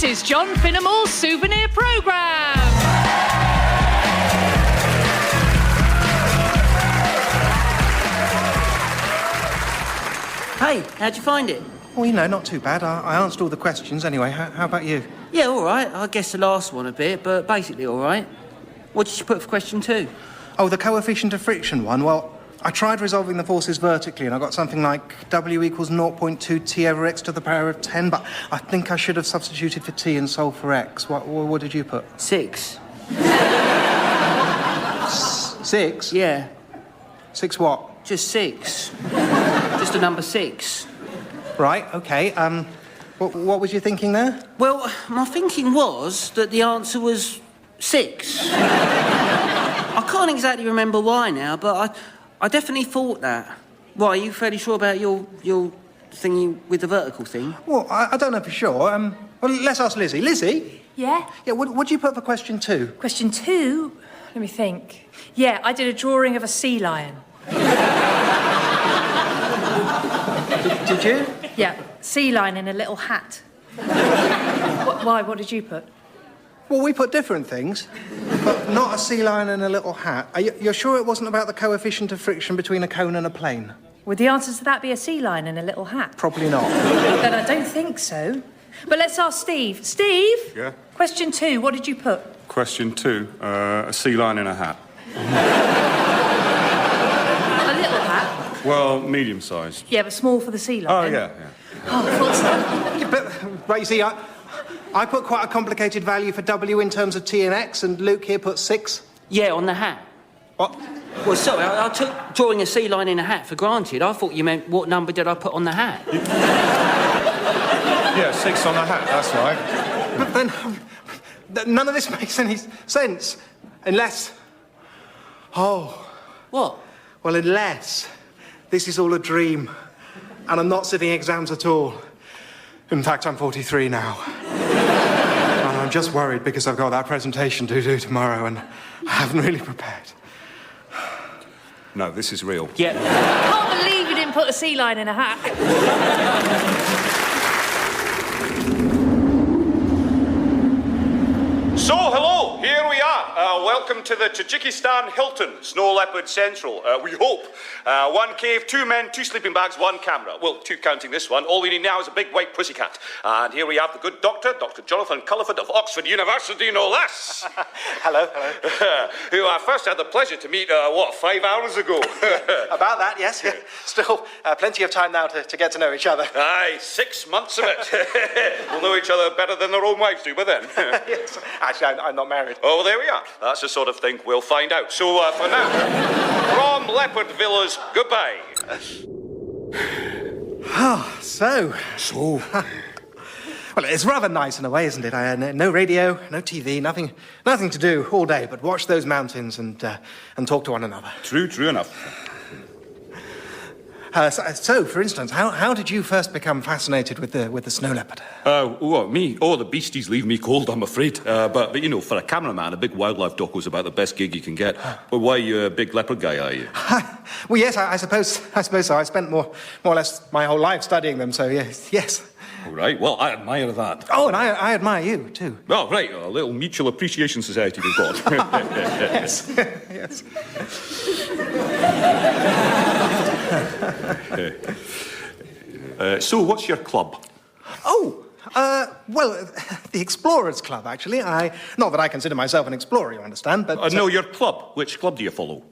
This is John Finnemore's Souvenir programme. Hey, how'd you find it? Well, you know, not too bad. I answered all the questions anyway. How about you? Yeah, all right. I guess the last one a bit, but basically all right. What did you put for question 2? Oh, the coefficient of friction one. Well, I tried resolving the forces vertically and I got something like W equals 0.2 T over X to the power of 10, but I think I should have substituted for T and solved for X. What did you put? 6. 6? Yeah. 6 what? Just 6. Just a number 6. Right, OK. What was you thinking there? Well, my thinking was that the answer was 6. I can't exactly remember why now, but I definitely thought that. Why, are you fairly sure about your thingy with the vertical thing? Well, I don't know for sure. Well, let's ask Lizzie. Lizzie? Yeah? Yeah, what did you put for question 2? Question 2? Let me think. Yeah, I did a drawing of a sea lion. Did you? Yeah, sea lion in a little hat. Why? What did you put? Well, we put different things, but not a sea lion and a little hat. You're sure it wasn't about the coefficient of friction between a cone and a plane? Would the answer to that be a sea lion in a little hat? Probably not. Then I don't think so. But let's ask Steve. Steve? Yeah? Question 2, what did you put? Question 2, a sea lion in a hat. A little hat? Well, medium-sized. Yeah, but small for the sea Oh, lion. yeah. Oh, I thought so. Yeah, but, right, you see, I put quite a complicated value for W in terms of T and X, and Luke here put 6. Yeah, on the hat. What? Well, sorry, I took drawing a sea lion in a hat for granted. I thought you meant what number did I put on the hat? Yeah, 6 on the hat, that's right. But then, none of this makes any sense. Unless... Oh. What? Well, unless this is all a dream, and I'm not sitting exams at all. In fact, I'm 43 now. And I'm just worried because I've got that presentation to do tomorrow, and I haven't really prepared. No, this is real. Yeah. I can't believe you didn't put a sea lion in a hat. So, hello, here we are. Welcome to the Tajikistan Hilton, Snow Leopard Central. We hope. 1 cave, 2 men, 2 sleeping bags, 1 camera. Well, 2 counting this one. All we need now is a big white pussycat. And here we have the good doctor, Dr. Jonathan Culliford of Oxford University, no less. Hello. Who I first had the pleasure to meet, 5 hours ago? About that, yes. Still, plenty of time now to get to know each other. Aye, 6 months of it. We'll know each other better than their own wives do by then. Yes. Actually, I'm not married. Oh, well, there we are. That's the sort of thing we'll find out. So, for now, from Leopard Villas, goodbye. So. Well, it's rather nice in a way, isn't it? I had no radio, no TV, nothing to do all day but watch those mountains and talk to one another. True enough. So, for instance, how did you first become fascinated with the snow leopard? What, me? Oh, the beasties leave me cold, I'm afraid. But you know, for a cameraman, a big wildlife docu's about the best gig you can get. Well, why are you a big leopard guy, are you? Well, yes, I suppose so. I spent more or less my whole life studying them, so yes. All right, well, I admire that. Oh, and I admire you, too. Oh, right, a little mutual appreciation society we've got. Yes. So, what's your club? Oh, well, the Explorers Club, actually. Not that I consider myself an explorer, you understand, but... No, your club. Which club do you follow?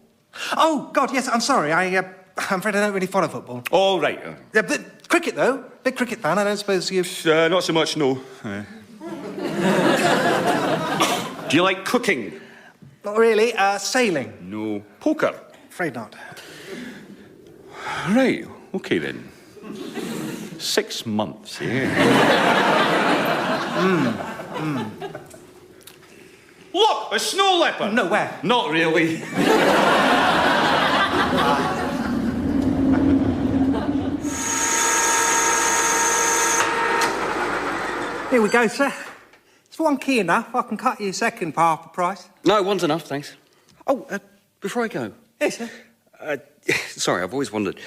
Oh, God, yes, I'm sorry. I'm afraid I don't really follow football. All right. Cricket, though. Big cricket fan. I don't suppose you... Not so much, no. Do you like cooking? Not really. Sailing. No. Poker? Afraid not. Right, OK then. 6 months, yeah. Look, a snow leopard! No, where? Not really. Here we go, sir. Is 1 key enough? I can cut you a second for half the price. No, 1's enough, thanks. Oh, before I go... Yes, sir. Sorry, I've always wondered,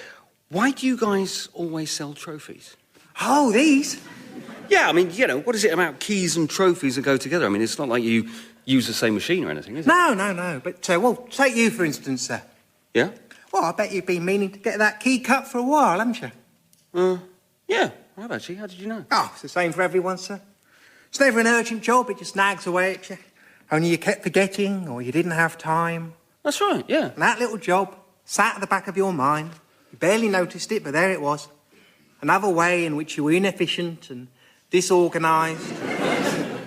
why do you guys always sell trophies? Oh, these? Yeah, I mean, you know, what is it about keys and trophies that go together? I mean, it's not like you use the same machine or anything, is it? No. But, well, take you, for instance, sir. Yeah? Well, I bet you've been meaning to get that key cut for a while, haven't you? Yeah, I have actually. How did you know? Oh, it's the same for everyone, sir. It's never an urgent job, it just nags away at you. Only you kept forgetting, or you didn't have time. That's right, yeah. And that little job sat at the back of your mind. You barely noticed it, but there it was. Another way in which you were inefficient and disorganised,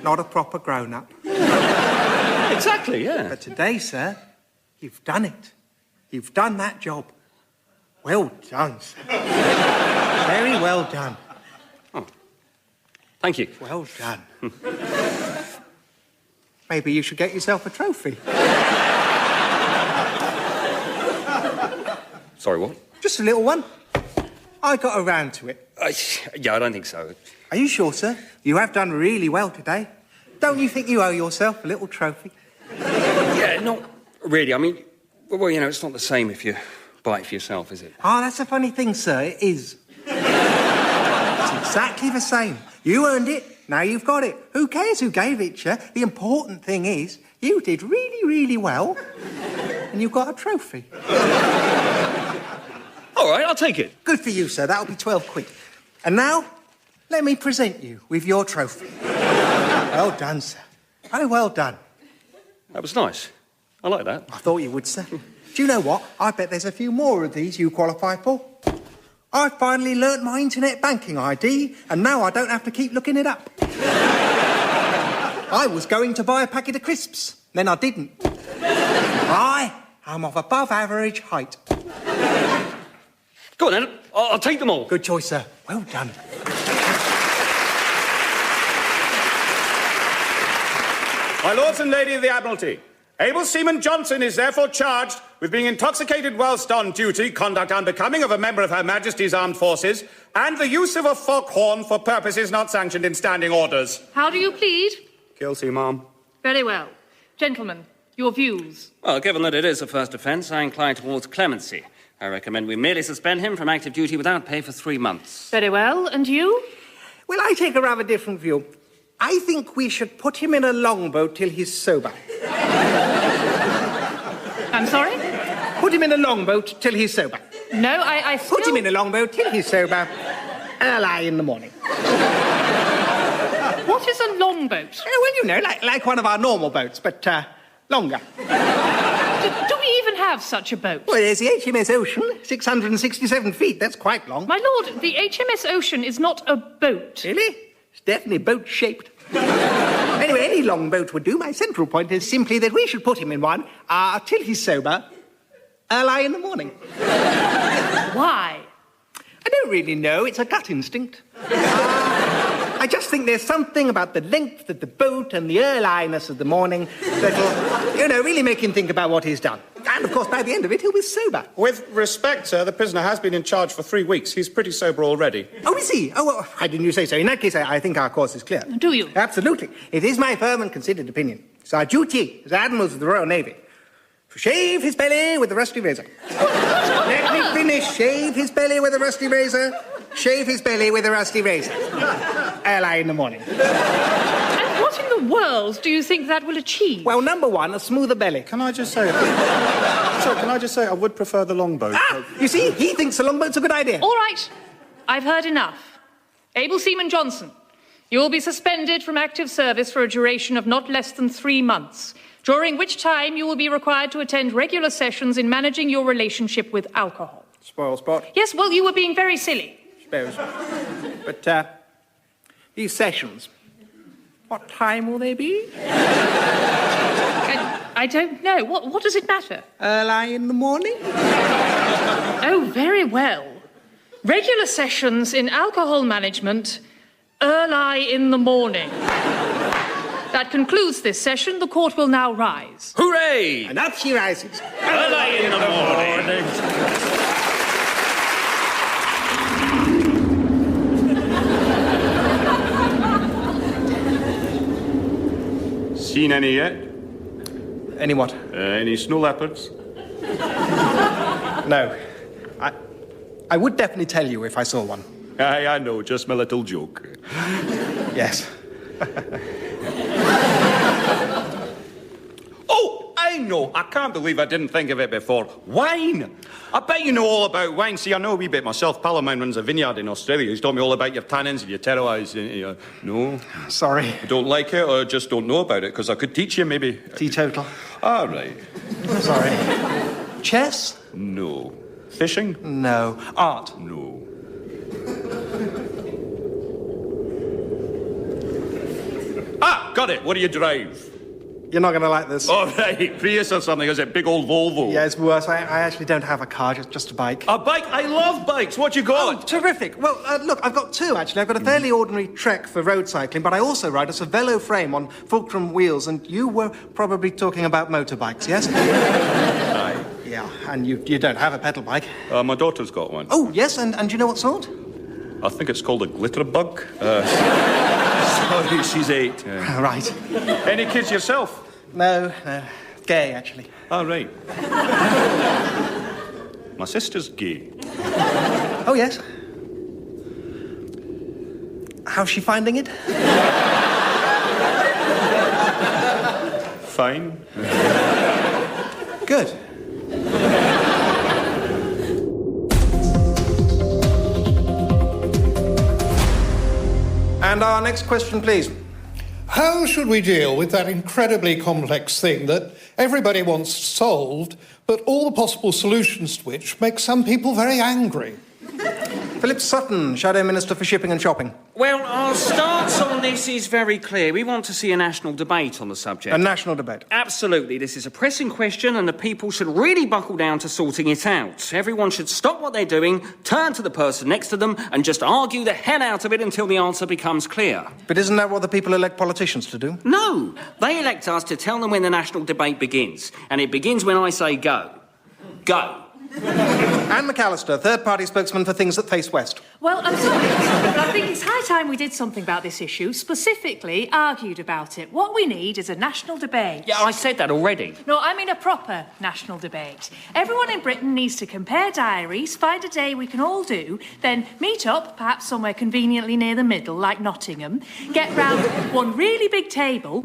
not a proper grown-up. Exactly, yeah. But today, sir, you've done it. You've done that job. Well done, sir. Very well done. Oh. Thank you. Well done. Maybe you should get yourself a trophy. Sorry, what? Just a little one. I got around to it. Yeah, I don't think so. Are you sure, sir? You have done really well today. Don't you think you owe yourself a little trophy? Yeah, not really. I mean, well, you know, it's not the same if you buy it for yourself, is it? Oh, that's a funny thing, sir. It is. It's exactly the same. You earned it, now you've got it. Who cares who gave it to you? The important thing is, you did really, really well, and you've got a trophy. All right, I'll take it. Good for you, sir. That'll be 12 quid. And now, let me present you with your trophy. Well done, sir. Very well done. That was nice. I like that. I thought you would, sir. Do you know what? I bet there's a few more of these you qualify for. I finally learnt my internet banking ID, and now I don't have to keep looking it up. I was going to buy a packet of crisps, then I didn't. I am of above average height. Go on, then. I'll take them all. Good choice, sir. Well done. My lords and ladies of the Admiralty, Able Seaman Johnson is therefore charged with being intoxicated whilst on duty, conduct unbecoming of a member of Her Majesty's Armed Forces, and the use of a foghorn for purposes not sanctioned in standing orders. How do you plead? Guilty, ma'am. Very well. Gentlemen, your views. Well, given that it is a first offence, I incline towards clemency. I recommend we merely suspend him from active duty without pay for 3 months. Very well. And you? Well, I take a rather different view. I think we should put him in a longboat till he's sober. I'm sorry? Put him in a longboat till he's sober. No, I still... Put him in a longboat till he's sober. Early in the morning. What is a longboat? Oh, well, you know, like one of our normal boats, but longer. Do we even have such a boat? Well, there's the HMS Ocean, 667 feet. That's quite long. My lord, the HMS Ocean is not a boat. Really? It's definitely boat-shaped. Anyway, any longboat would do. My central point is simply that we should put him in one till he's sober, early in the morning. Why? I don't really know. It's a gut instinct. I just think there's something about the length of the boat and the earliness of the morning that'll, you know, really make him think about what he's done. And, of course, by the end of it, he'll be sober. With respect, sir, the prisoner has been in charge for 3 weeks. He's pretty sober already. Oh, is he? Oh, well, why didn't you say so? In that case, I think our course is clear. Do you? Absolutely. It is my firm and considered opinion. It's our duty as admirals of the Royal Navy to shave his belly with a rusty razor. Let me finish. Shave his belly with a rusty razor. Shave his belly with a rusty razor. Early in the morning. And what in the world do you think that will achieve? Well, number one, a smoother belly. Can I just say... Sir, can I just say I would prefer the longboat. You see, he thinks the longboat's a good idea. All right. I've heard enough. Able Seaman Johnson, you will be suspended from active service for a duration of not less than 3 months, during which time you will be required to attend regular sessions in managing your relationship with alcohol. Spoil spot. Yes, well, you were being very silly. Suppose. But, these sessions, what time will they be? I don't know. What does it matter? Early in the morning? Oh, very well. Regular sessions in alcohol management, early in the morning. That concludes this session. The court will now rise. Hooray! And up she rises. Early in the morning. Seen any yet? Any what? Any snow leopards? No. I would definitely tell you if I saw one. I know, just my little joke. Yes. Oh, I know. I can't believe I didn't think of it before. Wine. I bet you know all about wine. See, I know a wee bit myself. Pal of mine runs a vineyard in Australia. He's told me all about your tannins and your terroirs. No? Sorry. You don't like it or just don't know about it? Because I could teach you, maybe. Teetotal. All right. Sorry. Chess? No. Fishing? No. Art? No. Ah, got it. What do you drive? You're not going to like this. All right, Prius or something. Is it big old Volvo? Yeah, it's worse. I actually don't have a car, just a bike. A bike? I love bikes. What you got? Oh, terrific. Well, look, I've got two, actually. I've got a fairly ordinary Trek for road cycling, but I also ride a Cervelo frame on fulcrum wheels, and you were probably talking about motorbikes, yes? Aye. Yeah, and you don't have a pedal bike. My daughter's got one. Oh, yes, and do you know what sort? I think it's called a glitter bug. Sorry, she's 8. Right. Any kids yourself? No. Gay, actually. Oh, right. My sister's gay. Oh, yes. How's she finding it? Fine. Good. And our next question, please. How should we deal with that incredibly complex thing that everybody wants solved, but all the possible solutions to which make some people very angry? Philip Sutton, Shadow Minister for Shipping and Shopping. Well, our stance on this is very clear. We want to see a national debate on the subject. A national debate. Absolutely. This is a pressing question and the people should really buckle down to sorting it out. Everyone should stop what they're doing, turn to the person next to them and just argue the hell out of it until the answer becomes clear. But isn't that what the people elect politicians to do? No. They elect us to tell them when the national debate begins. And it begins when I say go. Go. Anne McAllister, third-party spokesman for Things That Face West. Well, I'm sorry, but I think it's high time we did something about this issue, specifically argued about it. What we need is a national debate. Yeah, I said that already. No, I mean a proper national debate. Everyone in Britain needs to compare diaries, find a day we can all do, then meet up, perhaps somewhere conveniently near the middle, like Nottingham, get round one really big table,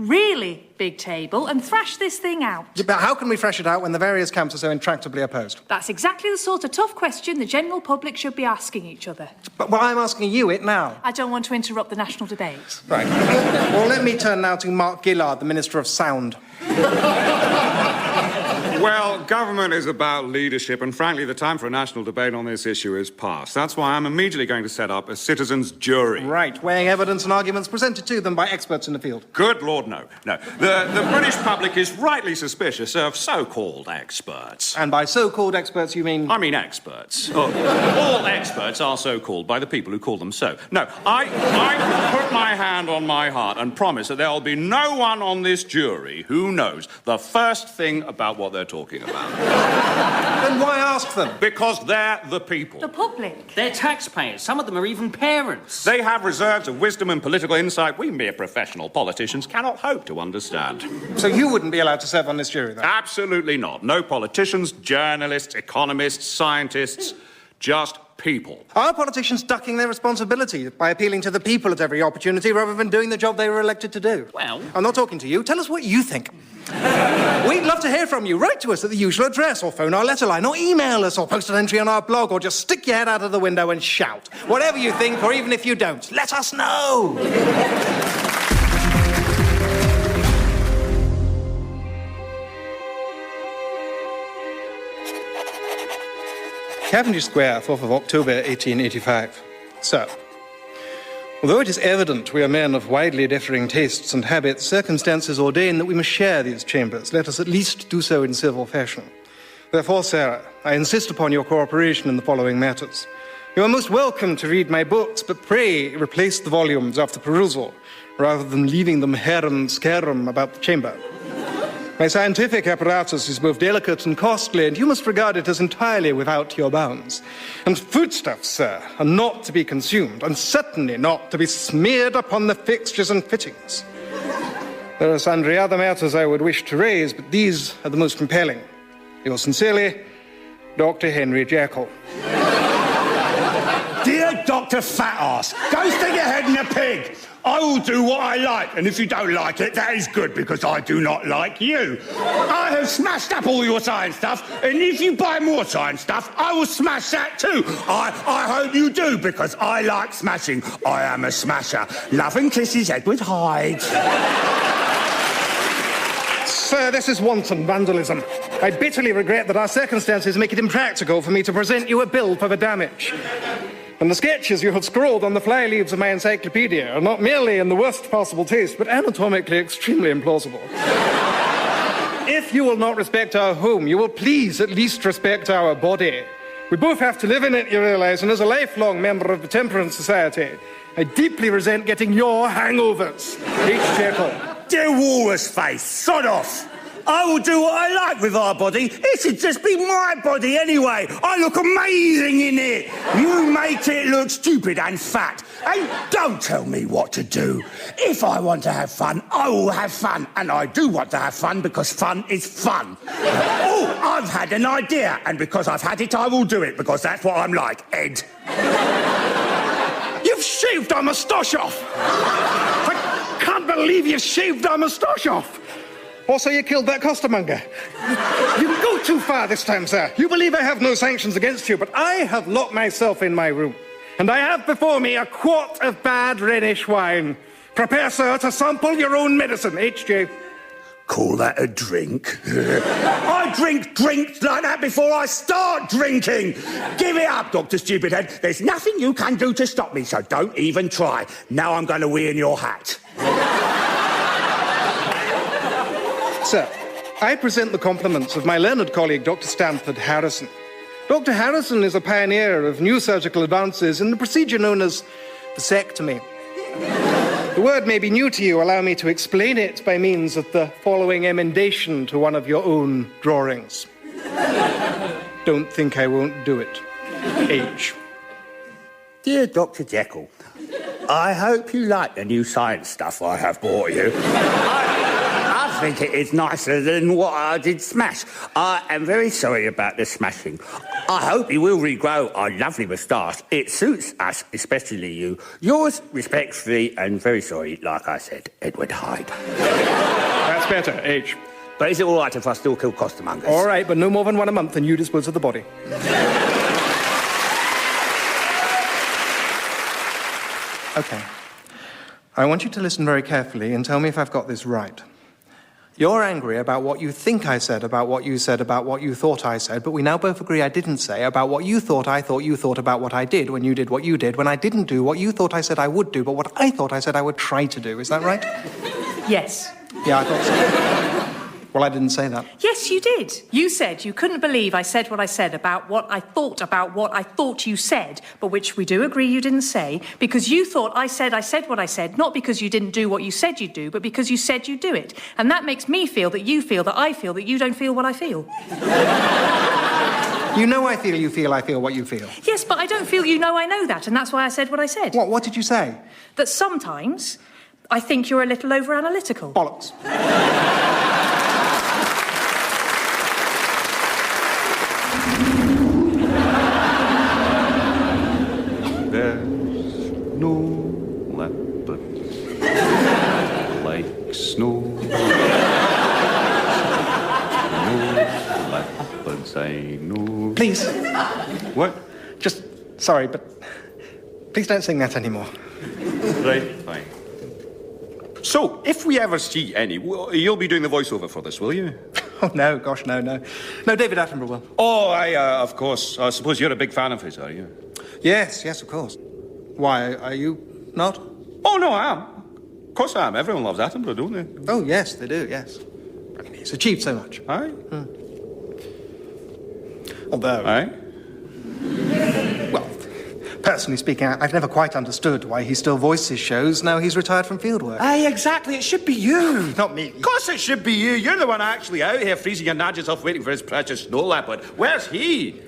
and thrash this thing out. Yeah, but how can we thrash it out when the various camps are so intractably opposed? That's exactly the sort of tough question the general public should be asking each other. But well, I'm asking you it now. I don't want to interrupt the national debate. Right. Well, let me turn now to Mark Gillard, the Minister of Sound. Well, government is about leadership, and frankly, the time for a national debate on this issue is past. That's why I'm immediately going to set up a citizens' jury. Right, weighing evidence and arguments presented to them by experts in the field. Good Lord, no. No. The British public is rightly suspicious of so-called experts. And by so-called experts, you mean... I mean experts. Oh, all experts are so-called by the people who call them so. No, I put my hand on my heart and promise that there will be no one on this jury who knows the first thing about what they're talking about. Then why ask them? Because they're the people. The public. They're taxpayers. Some of them are even parents. They have reserves of wisdom and political insight we mere professional politicians cannot hope to understand. So you wouldn't be allowed to serve on this jury, then? Absolutely not. No politicians, journalists, economists, scientists, just people. Are politicians ducking their responsibility by appealing to the people at every opportunity rather than doing the job they were elected to do? Well... I'm not talking to you. Tell us what you think. We'd love to hear from you. Write to us at the usual address, or phone our letter line, or email us, or post an entry on our blog, or just stick your head out of the window and shout. Whatever you think, or even if you don't, let us know. Cavendish Square, 4th of October, 1885. Sir, although it is evident we are men of widely differing tastes and habits, circumstances ordain that we must share these chambers. Let us at least do so in civil fashion. Therefore, sir, I insist upon your cooperation in the following matters. You are most welcome to read my books, but pray replace the volumes after perusal, rather than leaving them harum scarum about the chamber. My scientific apparatus is both delicate and costly, and you must regard it as entirely without your bounds. And foodstuffs, sir, are not to be consumed, and certainly not to be smeared upon the fixtures and fittings. There are sundry other matters I would wish to raise, but these are the most compelling. Yours sincerely, Dr. Henry Jekyll. Dear Dr. Fat Ass, go stick your head in a pig. I will do what I like, and if you don't like it, that is good, because I do not like you. I have smashed up all your science stuff, and if you buy more science stuff, I will smash that too. I hope you do, because I like smashing. I am a smasher. Love and kisses, Edward Hyde. Sir, this is wanton vandalism. I bitterly regret that our circumstances make it impractical for me to present you a bill for the damage. And the sketches you have scrawled on the fly leaves of my encyclopedia are not merely in the worst possible taste, but anatomically extremely implausible. If you will not respect our home, you will please at least respect our body. We both have to live in it, you realise, and as a lifelong member of the Temperance Society, I deeply resent getting your hangovers. H. Jekyll. Dear Walrus Face, sod off. I will do what I like with our body. It should just be my body anyway. I look amazing in it. You make it look stupid and fat. And don't tell me what to do. If I want to have fun, I will have fun. And I do want to have fun because fun is fun. Oh, I've had an idea. And because I've had it, I will do it, because that's what I'm like, Ed. You've shaved our moustache off! I can't believe you've shaved our moustache off! Also, you killed that costermonger. You go too far this time, sir. You believe I have no sanctions against you, but I have locked myself in my room. And I have before me a quart of bad Rhenish wine. Prepare, sir, to sample your own medicine, H.J. Call that a drink? I drink drinks like that before I start drinking. Give it up, Dr. Stupidhead. There's nothing you can do to stop me, so don't even try. Now I'm going to wee in your hat. Sir, I present the compliments of my learned colleague, Dr. Stanford Harrison. Dr. Harrison is a pioneer of new surgical advances in the procedure known as vasectomy. The word may be new to you. Allow me to explain it by means of the following emendation to one of your own drawings. Don't think I won't do it. H. Dear Dr. Jekyll, I hope you like the new science stuff I have bought you. I think it is nicer than what I did smash. I am very sorry about the smashing. I hope you will regrow our lovely moustache. It suits us, especially you. Yours, respectfully, and very sorry, like I said, Edward Hyde. That's better, H. But is it all right if I still kill costermongers? All right, but no more than one a month, and you dispose of the body. OK. I want you to listen very carefully and tell me if I've got this right. You're angry about what you think I said, about what you said, about what you thought I said, but we now both agree I didn't say, about what you thought I thought you thought about what I did when you did what you did, when I didn't do what you thought I said I would do, but what I thought I said I would try to do. Is that right? Yes. Yeah, I thought so. Well, I didn't say that. Yes, you did. You said you couldn't believe I said what I said about what I thought you said, but which we do agree you didn't say, because you thought I said what I said, not because you didn't do what you said you'd do, but because you said you'd do it. And that makes me feel that you feel that I feel that you don't feel what I feel. You know I feel you feel I feel what you feel. Yes, but I don't feel you know I know that, and that's why I said what I said. What did you say? That sometimes I think you're a little over-analytical. Bollocks. There's no leopard like snow. No leopards I know. Please. What? Just, sorry, but please don't sing that anymore. Right, fine. So, if we ever see any, you'll be doing the voiceover for this, will you? Oh, no, gosh, no. No, David Attenborough will. Oh, of course. I suppose you're a big fan of his, are you? Yes, of course. Why, are you not? Oh, no, I am. Of course I am. Everyone loves Attenborough, don't they? Oh, yes, they do, yes. I mean, he's achieved so much. Aye? Although... Aye? Well, personally speaking, I've never quite understood why he still voices shows now he's retired from fieldwork. Aye, exactly. It should be you. Not me. Of course it should be you. You're the one actually out here freezing your nads off waiting for his precious snow leopard. Where's he?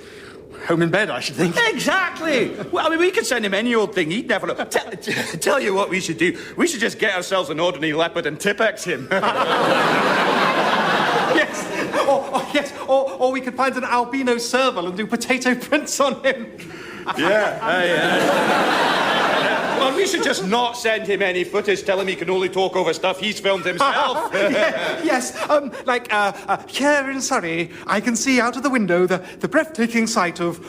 Home in bed, I should think. Exactly. Well, I mean, we could send him any old thing. He'd never know. Tell you what we should do. We should just get ourselves an ordinary leopard and Tipex him. Yes. Yes. Or we could find an albino serval and do potato prints on him. Yeah. Well, we should just not send him any footage, tell him he can only talk over stuff he's filmed himself. Yes, here in Surrey, I can see out of the window the breathtaking sight of,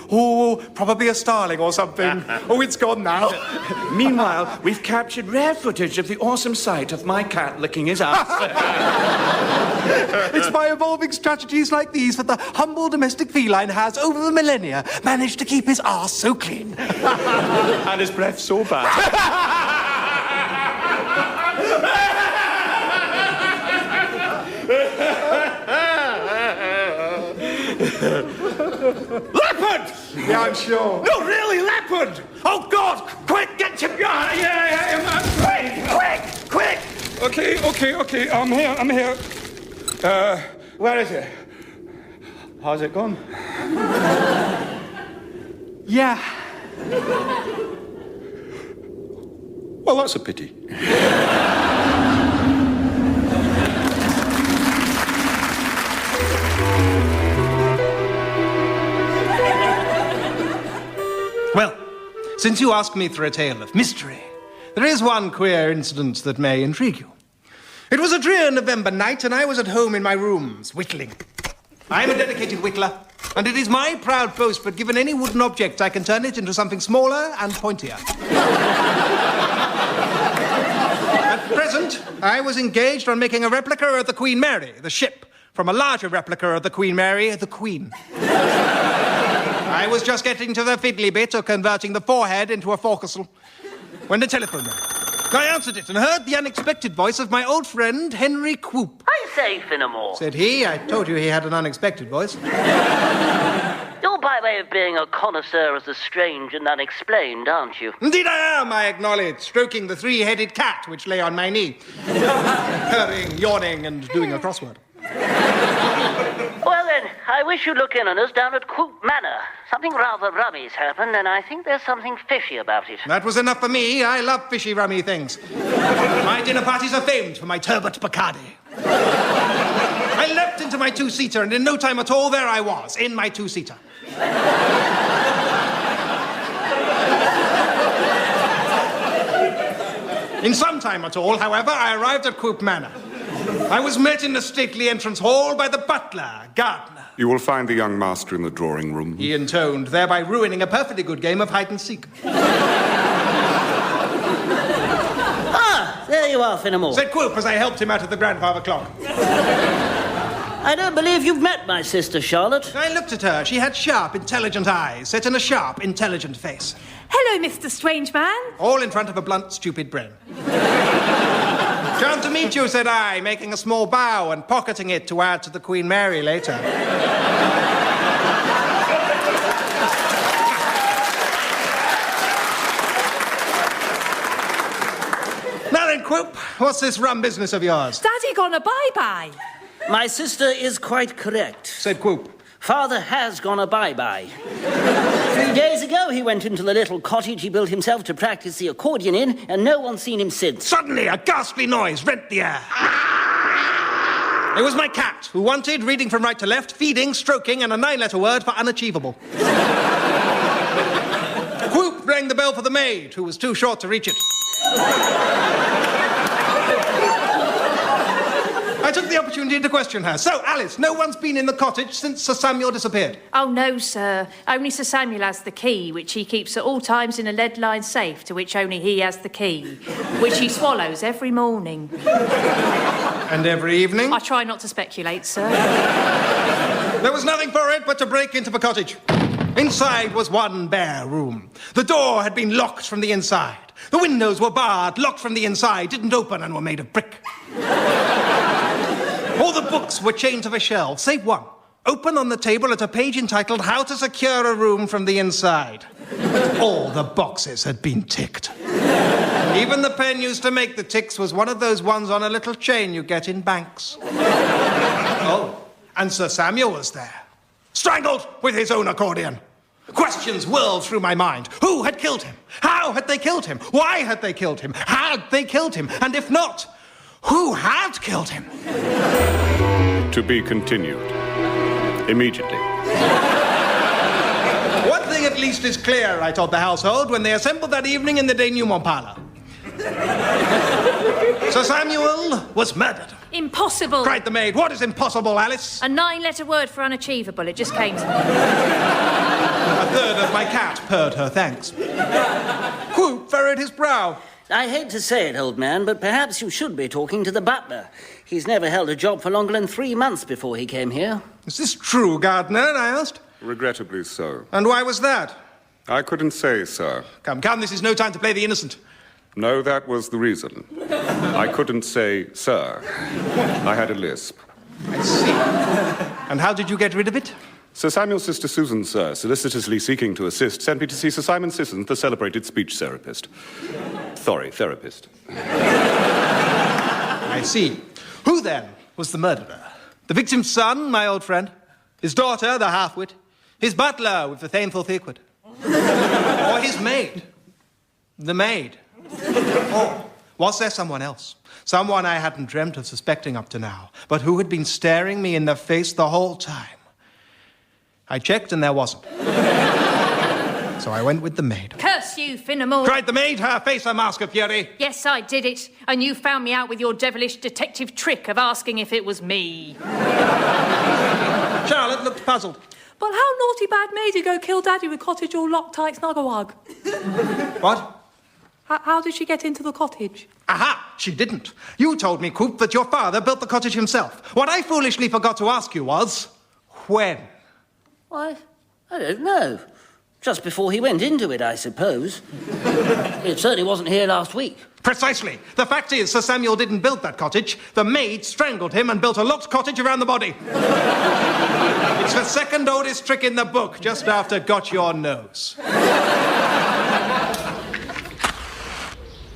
probably a starling or something. Oh, it's gone now. Meanwhile, we've captured rare footage of the awesome sight of my cat licking his ass. It's by evolving strategies like these that the humble domestic feline has, over the millennia, managed to keep his arse so clean. And his breath so bad. Leopard! Yeah, I'm sure. No, really, leopard! Oh, God! Quick, get to... Quick! Okay, I'm here. Where is it? How's it gone? Yeah. Well, that's a pity. Well, since you ask me for a tale of mystery, there is one queer incident that may intrigue you. It was a drear November night, and I was at home in my rooms, whittling. I am a dedicated whittler, and it is my proud boast that given any wooden object, I can turn it into something smaller and pointier. At present, I was engaged on making a replica of the Queen Mary, the ship, from a larger replica of the Queen Mary, the Queen. I was just getting to the fiddly bit of converting the forehead into a forecastle when the telephone rang. I answered it and heard the unexpected voice of my old friend, Henry Quoop. I say, Finnemore. Said he. I told you he had an unexpected voice. You're by way of being a connoisseur of the strange and unexplained, aren't you? Indeed I am, I acknowledge, stroking the three-headed cat which lay on my knee. Purring, yawning, and doing a crossword. Well then, I wish you'd look in on us down at Quoop Manor. Something rather rummy's happened, and I think there's something fishy about it. That was enough for me. I love fishy, rummy things. My dinner parties are famed for my turbot Bacardi. I leapt into my two-seater, and in no time at all, there I was, in my two-seater. In some time at all, however, I arrived at Quoop Manor. I was met in the stately entrance hall by the butler, Gardner. You will find the young master in the drawing room. He intoned, thereby ruining a perfectly good game of hide-and-seek. Ah, there you are, Finnemore. Said Quoop as I helped him out of the grandfather clock. I don't believe you've met my sister, Charlotte. I looked at her. She had sharp, intelligent eyes set in a sharp, intelligent face. Hello, Mr. Strange Man. All in front of a blunt, stupid brain. Charmed to meet you, said I, making a small bow and pocketing it to add to the Queen Mary later. Now then, Quoop, what's this rum business of yours? Daddy gone a bye-bye. My sister is quite correct, said Quoop. Father has gone a bye-bye. 3 days ago, he went into the little cottage he built himself to practice the accordion in, and no one's seen him since. Suddenly, a ghastly noise rent the air. It was my cat, who wanted, reading from right to left, feeding, stroking, and a 9-letter word for unachievable. Quoop rang the bell for the maid, who was too short to reach it. I took the opportunity to question her. So, Alice, no one's been in the cottage since Sir Samuel disappeared? Oh, no, sir. Only Sir Samuel has the key, which he keeps at all times in a lead-lined safe, to which only he has the key, which he swallows every morning. And every evening? I try not to speculate, sir. There was nothing for it but to break into the cottage. Inside was one bare room. The door had been locked from the inside. The windows were barred, locked from the inside, didn't open, and were made of brick. All the books were chained to the shelf, save one, open on the table at a page entitled How to Secure a Room from the Inside. All the boxes had been ticked. Even the pen used to make the ticks was one of those ones on a little chain you get in banks. Oh, and Sir Samuel was there, strangled with his own accordion. Questions whirled through my mind. Who had killed him? How had they killed him? Why had they killed him? Had they killed him? And if not, who had killed him? To be continued. Immediately. One thing thing at least is clear, I told the household when they assembled that evening in the denouement parlour. Sir Samuel was murdered. Impossible. Cried the maid. What is impossible, Alice? A 9-letter word for unachievable. It just came to me. A third of my cat purred her thanks. Quoop furrowed his brow. I hate to say it, old man, but perhaps you should be talking to the butler. He's never held a job for longer than 3 months before he came here. Is this true, Gardner? I asked. Regrettably so. And why was that? I couldn't say, sir. Come, this is no time to play the innocent. No, that was the reason. I couldn't say, sir. I had a lisp. I see. And how did you get rid of it? Sir Samuel's sister Susan, sir, solicitously seeking to assist, sent me to see Sir Simon Sissons, the celebrated speech therapist. Therapist. I see. Who, then, was the murderer? The victim's son, my old friend? His daughter, the half-wit? His butler with the thainful thickwit? Or his maid? The maid? Or was there someone else? Someone I hadn't dreamt of suspecting up to now, but who had been staring me in the face the whole time? I checked and there wasn't. So I went with the maid. Curse you, Finnemore. Cried the maid, her face a mask of fury. Yes, I did it. And you found me out with your devilish detective trick of asking if it was me. Charlotte looked puzzled. But how naughty bad maid you go kill Daddy with cottage all Loctite snugglewug? What? How did she get into the cottage? Aha! She didn't. You told me, Coop, that your father built the cottage himself. What I foolishly forgot to ask you was, when? Why, I don't know. Just before he went into it, I suppose. It certainly wasn't here last week. Precisely. The fact is, Sir Samuel didn't build that cottage. The maid strangled him and built a locked cottage around the body. It's the second oldest trick in the book, just after got your nose.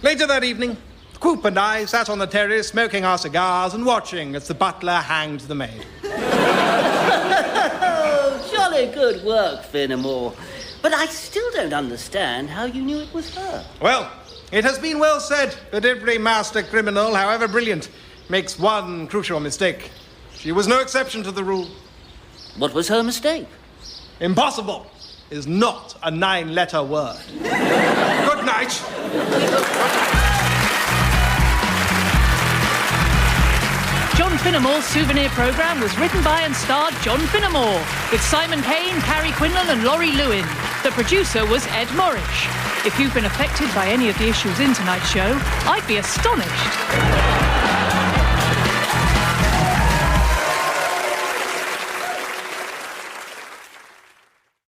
Later that evening, Quoop and I sat on the terrace smoking our cigars and watching as the butler hanged the maid. Oh, jolly good work, Finnemore. But I still don't understand how you knew it was her. Well, it has been well said that every master criminal, however brilliant, makes one crucial mistake. She was no exception to the rule. What was her mistake? Impossible is not a 9-letter word. Good night. John Finnemore's Souvenir programme was written by and starred John Finnemore, with Simon Kane, Carrie, Quinlan and Lawry Lewin. The producer was Ed Morrish. If you've been affected by any of the issues in tonight's show, I'd be astonished.